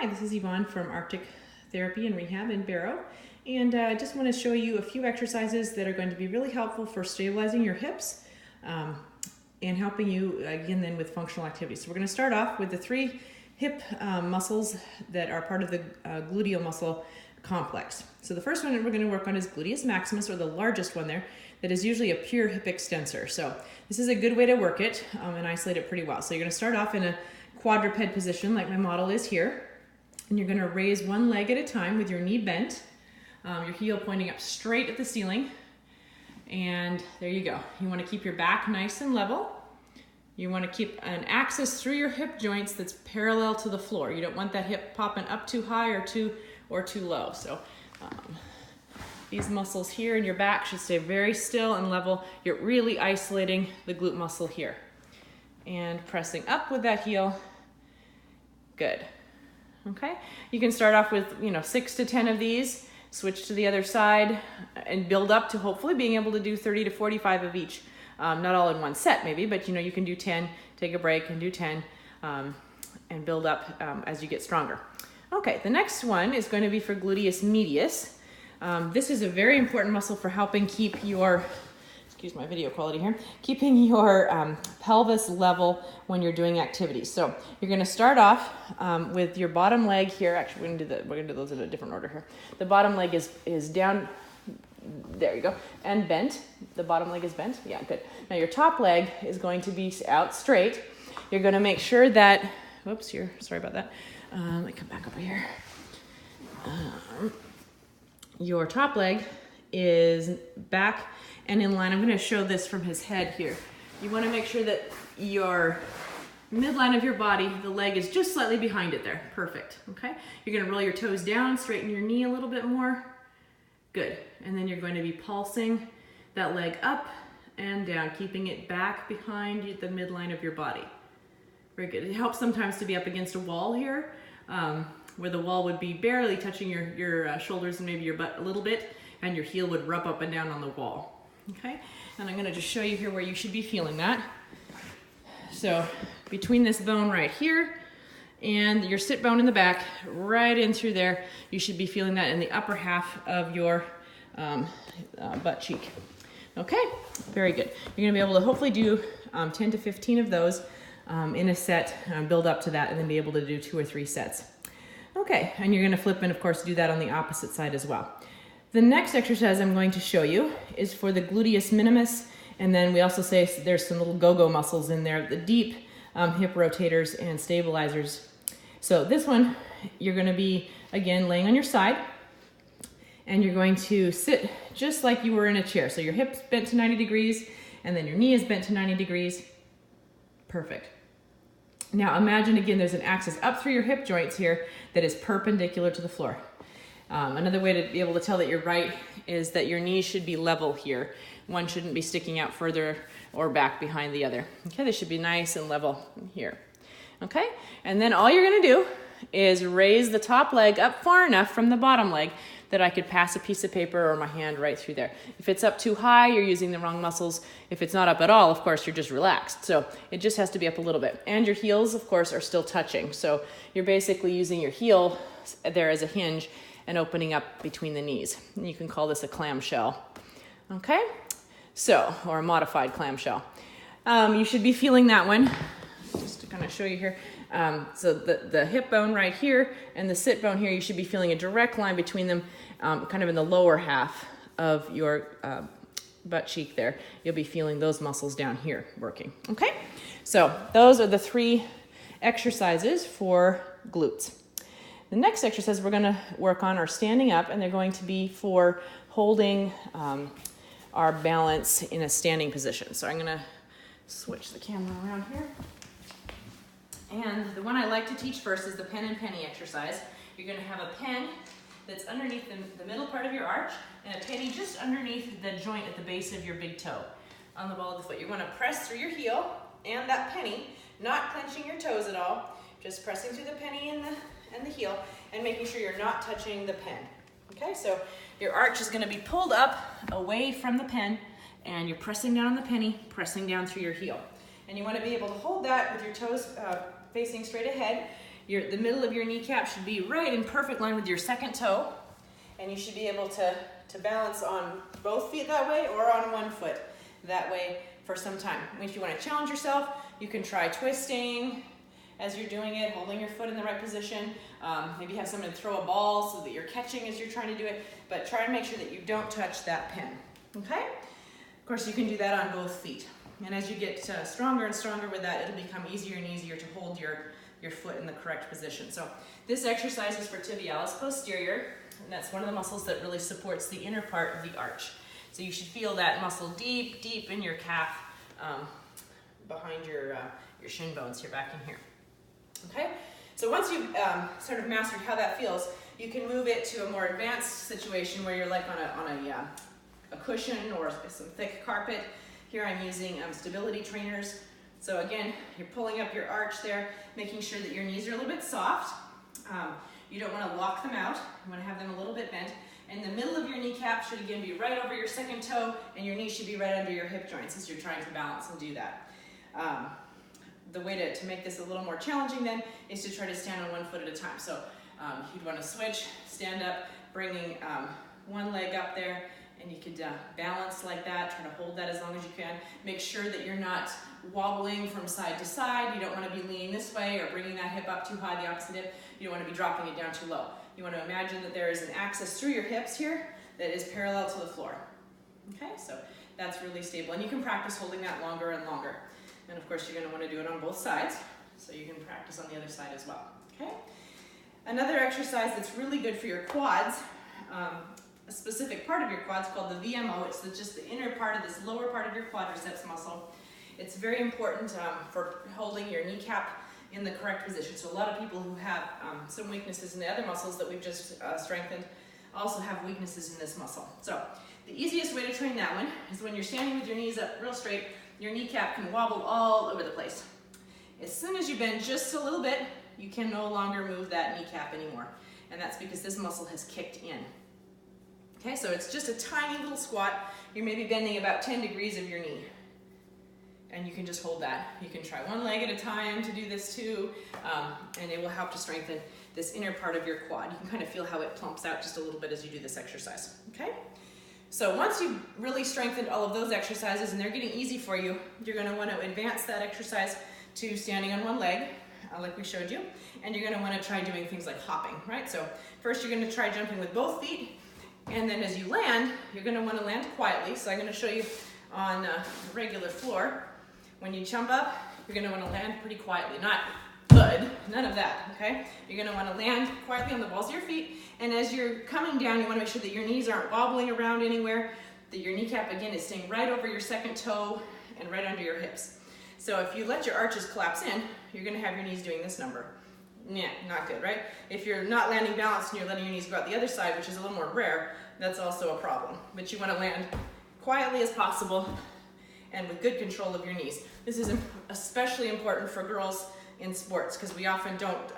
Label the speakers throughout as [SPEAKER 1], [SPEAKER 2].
[SPEAKER 1] Hi, this is Yvonne from Arctic Therapy and Rehab in Barrow, and I just want to show you a few exercises that are going to be really helpful for stabilizing your hips and helping you again then with functional activities. So we're going to start off with the three hip muscles that are part of the gluteal muscle complex. So the first one that we're going to work on is gluteus maximus, or the largest one there, that is usually a pure hip extensor. So this is a good way to work it and isolate it pretty well. So you're going to start off in a quadruped position like my model is here, and you're going to raise one leg at a time with your knee bent, your heel pointing up straight at the ceiling, and there you go. You want to keep your back nice and level. You want to keep an axis through your hip joints that's parallel to the floor. You don't want that hip popping up too high or too low. So these muscles here in your back should stay very still and level. You're really isolating the glute muscle here. And pressing up with that heel. Good. Okay, you can start off with 6 to 10 of these, switch to the other side, and build up to hopefully being able to do 30 to 45 of each. Not all in one set maybe, but you can do 10, take a break and do 10, and build up as you get stronger. Okay, the next one is going to be for gluteus medius. This is a very important muscle for helping keep your, excuse my video quality here, keeping your pelvis level when you're doing activities. So you're going to start off with your bottom leg here. Actually, we're going to do those in a different order here. The bottom leg is down. There you go. And bent. The bottom leg is bent. Yeah, good. Now your top leg is going to be out straight. You're going to make sure that, whoops, sorry about that. Let me come back over here. Your top leg is back and in line. I'm going to show this from his head here. You want to make sure that your midline of your body, the leg is just slightly behind it there. Perfect. Okay. You're going to roll your toes down, straighten your knee a little bit more. Good. And then you're going to be pulsing that leg up and down, keeping it back behind the midline of your body. Very good. It helps sometimes to be up against a wall here, where the wall would be barely touching your shoulders and maybe your butt a little bit, and your heel would rub up and down on the wall. Okay, and I'm going to just show you here where you should be feeling that. So between this bone right here and your sit bone in the back, right in through there, you should be feeling that in the upper half of your butt cheek. Okay, very good. You're going to be able to hopefully do 10 to 15 of those in a set, build up to that, and then be able to do 2 or 3 sets. Okay, and you're going to flip and of course do that on the opposite side as well. The next exercise I'm going to show you is for the gluteus minimus, and then we also say there's some little go-go muscles in there, the deep hip rotators and stabilizers. So this one, you're going to be, again, laying on your side, and you're going to sit just like you were in a chair. So your hips bent to 90 degrees, and then your knee is bent to 90 degrees. Perfect. Now imagine, again, there's an axis up through your hip joints here that is perpendicular to the floor. Another way to be able to tell that you're right is that your knees should be level here. One shouldn't be sticking out further or back behind the other. Okay, they should be nice and level here. Okay, and then all you're going to do is raise the top leg up far enough from the bottom leg that I could pass a piece of paper or my hand right through there. If it's up too high, you're using the wrong muscles. If it's not up at all, of course, you're just relaxed. So it just has to be up a little bit. And your heels, of course, are still touching. So you're basically using your heel there as a hinge and opening up between the knees. And you can call this a clamshell. Okay? So, or a modified clamshell. You should be feeling that one. Just to kind of show you here. So the hip bone right here and the sit bone here, you should be feeling a direct line between them, kind of in the lower half of your butt cheek there. You'll be feeling those muscles down here working. Okay? So those are the 3 exercises for glutes. The next exercise we're going to work on are standing up, and they're going to be for holding our balance in a standing position. So I'm going to switch the camera around here. And the one I like to teach first is the pen and penny exercise. You're going to have a pen that's underneath the middle part of your arch, and a penny just underneath the joint at the base of your big toe on the ball of the foot. You're going to press through your heel and that penny, not clenching your toes at all, just pressing through the penny and the heel, and making sure you're not touching the pen. Okay, so your arch is going to be pulled up away from the pen, and you're pressing down on the penny, pressing down through your heel. And you want to be able to hold that with your toes facing straight ahead. The middle of your kneecap should be right in perfect line with your second toe, and you should be able to balance on both feet that way or on one foot that way for some time. If you want to challenge yourself, you can try twisting as you're doing it, holding your foot in the right position. Maybe have someone throw a ball so that you're catching as you're trying to do it, but try to make sure that you don't touch that pin, okay? Of course, you can do that on both feet. And as you get stronger and stronger with that, it'll become easier and easier to hold your foot in the correct position. So this exercise is for tibialis posterior, and that's one of the muscles that really supports the inner part of the arch. So you should feel that muscle deep, deep in your calf, behind your shin bones here, back in here. Okay? So once you've sort of mastered how that feels, you can move it to a more advanced situation where you're like on a cushion or some thick carpet. Here I'm using stability trainers. So again, you're pulling up your arch there, making sure that your knees are a little bit soft. You don't want to lock them out. You want to have them a little bit bent. And the middle of your kneecap should again be right over your second toe, and your knee should be right under your hip joints as you're trying to balance and do that. The way to make this a little more challenging then is to try to stand on one foot at a time. So you'd want to switch, stand up, bringing one leg up there, and you could balance like that, try to hold that as long as you can. Make sure that you're not wobbling from side to side. You don't want to be leaning this way or bringing that hip up too high, the opposite hip. You don't want to be dropping it down too low. You want to imagine that there is an axis through your hips here that is parallel to the floor. Okay, so that's really stable. And you can practice holding that longer and longer. And of course, you're going to want to do it on both sides, so you can practice on the other side as well. Okay. Another exercise that's really good for your quads, a specific part of your quads called the VMO. It's just the inner part of this lower part of your quadriceps muscle. It's very important for holding your kneecap in the correct position. So a lot of people who have some weaknesses in the other muscles that we've just strengthened also have weaknesses in this muscle. So the easiest way to train that one is when you're standing with your knees up real straight, your kneecap can wobble all over the place. As soon as you bend just a little bit, you can no longer move that kneecap anymore. And that's because this muscle has kicked in. Okay, so it's just a tiny little squat. You're maybe bending about 10 degrees of your knee. And you can just hold that. You can try one leg at a time to do this too, and it will help to strengthen this inner part of your quad. You can kind of feel how it plumps out just a little bit as you do this exercise, okay? So once you've really strengthened all of those exercises and they're getting easy for you, you're gonna want to advance that exercise to standing on one leg, like we showed you, and you're gonna want to try doing things like hopping, right? So first you're gonna try jumping with both feet, and then as you land, you're gonna want to land quietly. So I'm gonna show you on a regular floor. When you jump up, you're gonna want to land pretty quietly, not good, none of that, okay? You're gonna want to land quietly on the balls of your feet, and as you're coming down, you want to make sure that your knees aren't wobbling around anywhere, that your kneecap, again, is staying right over your second toe and right under your hips. So if you let your arches collapse in, you're gonna have your knees doing this number. Yeah, not good, right? If you're not landing balanced and you're letting your knees go out the other side, which is a little more rare, that's also a problem. But you want to land quietly as possible and with good control of your knees. This is especially important for girls in sports because we often don't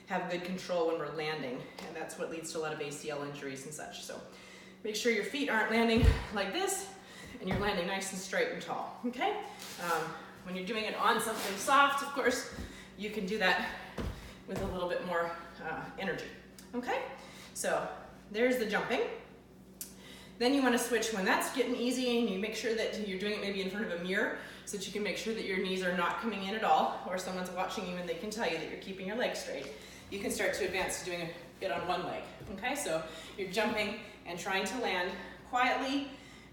[SPEAKER 1] have good control when we're landing, and that's what leads to a lot of ACL injuries and such. So make sure your feet aren't landing like this and you're landing nice and straight and tall, okay? When you're doing it on something soft, of course, you can do that with a little bit more energy, okay? So there's the jumping. Then you want to switch when that's getting easy, and you make sure that you're doing it maybe in front of a mirror so that you can make sure that your knees are not coming in at all, or someone's watching you and they can tell you that you're keeping your legs straight. You can start to advance to doing it on one leg, okay? So you're jumping and trying to land quietly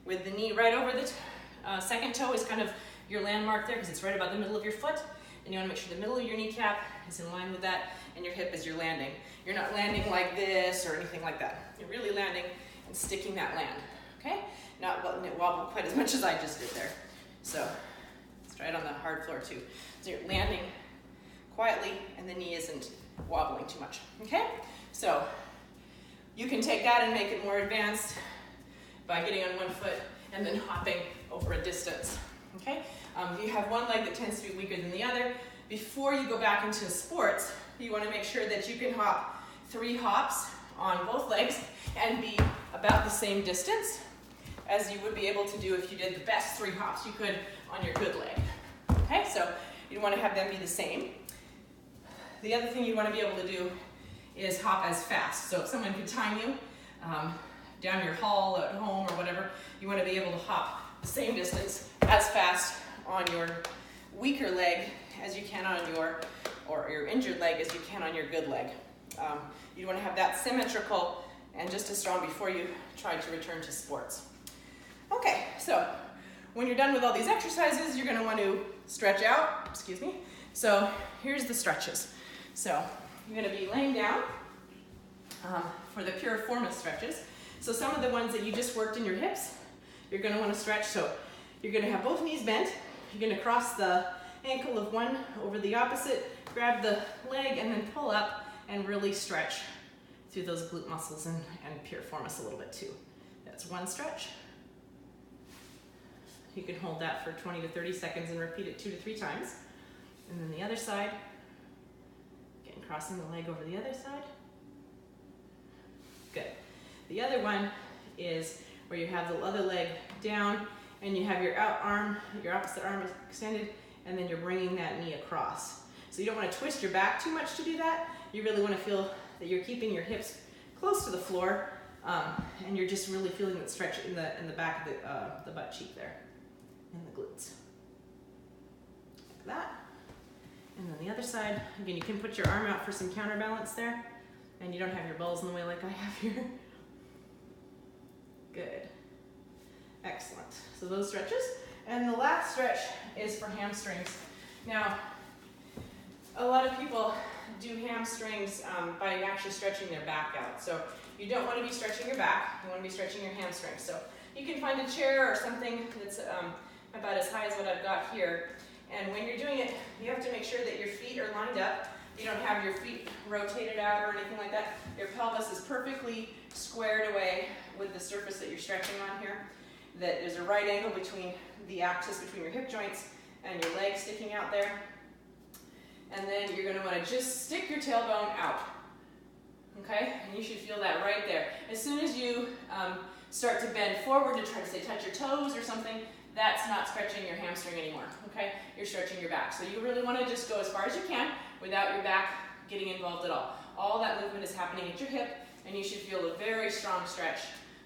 [SPEAKER 1] with the knee right over the second toe is kind of your landmark there because it's right about the middle of your foot, and you want to make sure the middle of your kneecap is in line with that, and your hip as you're landing. You're not landing like this or anything like that. You're really landing and sticking that land, okay? Not letting it wobble quite as much as I just did there. So let's try it on the hard floor too. So you're landing quietly and the knee isn't wobbling too much, okay? So you can take that and make it more advanced by getting on one foot and then hopping over a distance, okay? If you have one leg that tends to be weaker than the other, before you go back into sports, you want to make sure that you can hop 3 hops on both legs and be about the same distance as you would be able to do if you did the best 3 hops you could on your good leg. Okay, so you want to have them be the same. the other thing you want to be able to do is hop as fast. So if someone could time you down your hall at home or whatever, you want to be able to hop the same distance as fast on your weaker leg as you can on your injured leg as you can on your good leg. You want to have that symmetrical and just as strong before you try to return to sports. Okay, so when you're done with all these exercises, you're going to want to stretch out, excuse me. So here's the stretches. So you're going to be laying down for the pure form of stretches. So some of the ones that you just worked in your hips, you're going to want to stretch. So you're going to have both knees bent. You're going to cross the ankle of one over the opposite, grab the leg, and then pull up and really stretch through those glute muscles and piriformis a little bit too. That's one stretch. You can hold that for 20 to 30 seconds and repeat it 2 to 3 times. And then the other side, again, crossing the leg over the other side. Good. The other one is where you have the other leg down and you have your your opposite arm is extended, and then you're bringing that knee across. So you don't want to twist your back too much to do that. You really want to feel that you're keeping your hips close to the floor, and you're just really feeling that stretch in the back of the butt cheek there, and the glutes. Like that. And then the other side, again, you can put your arm out for some counterbalance there, and you don't have your balls in the way like I have here. Good. Excellent. So those stretches. And the last stretch is for hamstrings. Now, a lot of people do hamstrings by actually stretching their back out. So you don't want to be stretching your back, you want to be stretching your hamstrings. So you can find a chair or something that's about as high as what I've got here. And when you're doing it, you have to make sure that your feet are lined up. You don't have your feet rotated out or anything like that. Your pelvis is perfectly squared away with the surface that you're stretching on here. That there's a right angle between the axis between your hip joints and your legs sticking out there. And then you're going to want to just stick your tailbone out. Okay? And you should feel that right there. As soon as you start to bend forward to try to say touch your toes or something, that's not stretching your hamstring anymore. Okay? You're stretching your back. So you really want to just go as far as you can without your back getting involved at all. All that movement is happening at your hip, and you should feel a very strong stretch,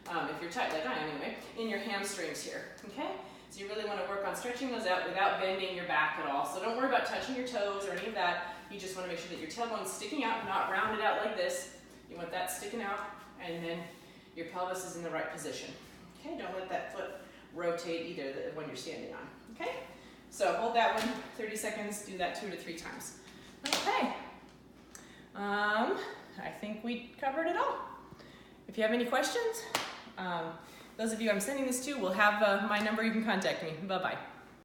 [SPEAKER 1] if you're tight like I am anyway, in your hamstrings here. Okay? So you really want to work on stretching those out without bending your back at all. So don't worry about touching your toes or any of that. You just want to make sure that your tailbone's sticking out, not rounded out like this. You want that sticking out, and then your pelvis is in the right position. Okay? Don't let that foot rotate either when you're standing on. Okay? So hold that one 30 seconds, do that 2 to 3 times. Okay. I think we covered it all. If you have any questions, those of you I'm sending this to will have my number. You can contact me. Bye-bye.